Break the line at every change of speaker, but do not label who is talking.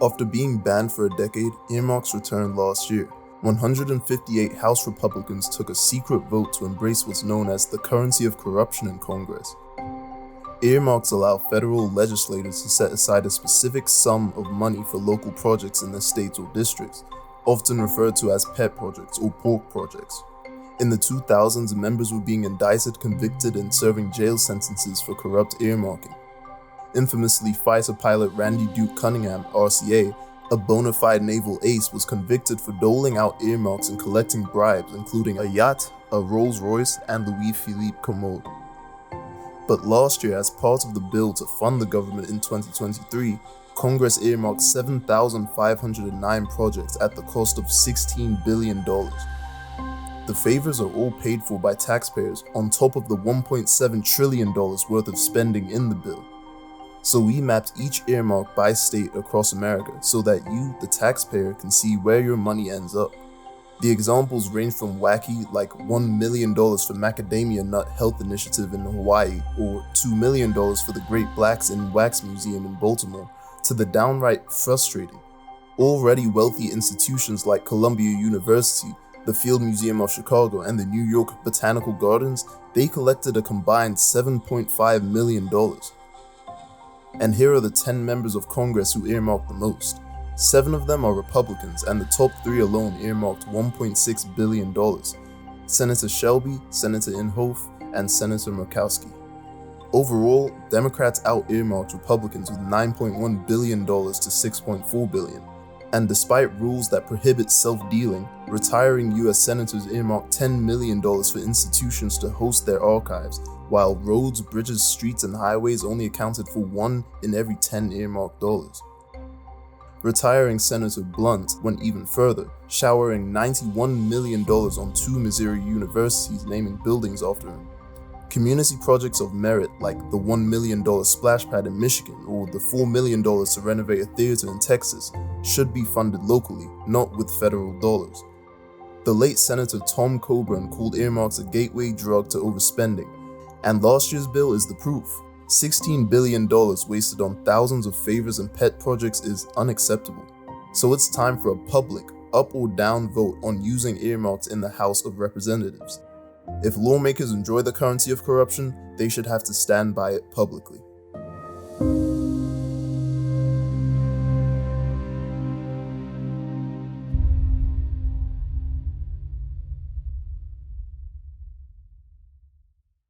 After being banned for a decade, earmarks returned last year. 158 House Republicans took a secret vote to embrace what's known as the currency of corruption in Congress. Earmarks allow federal legislators to set aside a specific sum of money for local projects in their states or districts, often referred to as pet projects or pork projects. In the 2000s, members were being indicted, convicted, and serving jail sentences for corrupt earmarking. Infamously, fighter pilot Randy Duke Cunningham, RCA, a bona fide naval ace, was convicted for doling out earmarks and collecting bribes, including a yacht, a Rolls-Royce, and Louis-Philippe commode. But last year, as part of the bill to fund the government in 2023, Congress earmarked 7,509 projects at the cost of $16 billion. The favors are all paid for by taxpayers on top of the $1.7 trillion worth of spending in the bill. So we mapped each earmark by state across America so that you, the taxpayer, can see where your money ends up. The examples range from wacky, like $1 million for Macadamia Nut Health Initiative in Hawaii, or $2 million for the Great Blacks in Wax Museum in Baltimore, to the downright frustrating. Already wealthy institutions like Columbia University, the Field Museum of Chicago, and the New York Botanical Gardens, they collected a combined $7.5 million. And here are the 10 members of Congress who earmarked the most. 7 of them are Republicans, and the top 3 alone earmarked $1.6 billion. Senator Shelby, Senator Inhofe, and Senator Murkowski. Overall, Democrats out-earmarked Republicans with $9.1 billion to $6.4 billion. And despite rules that prohibit self-dealing, retiring US senators earmarked $10 million for institutions to host their archives, while roads, bridges, streets, and highways only accounted for 1 in every 10 earmarked dollars. Retiring Senator Blunt went even further, showering $91 million on 2 Missouri universities, naming buildings after him. Community projects of merit like the $1 million splash pad in Michigan or the $4 million to renovate a theater in Texas should be funded locally, not with federal dollars. The late Senator Tom Coburn called earmarks a gateway drug to overspending, and last year's bill is the proof. $16 billion wasted on thousands of favors and pet projects is unacceptable. So it's time for a public, up or down vote on using earmarks in the House of Representatives. If lawmakers enjoy the currency of corruption, they should have to stand by it publicly.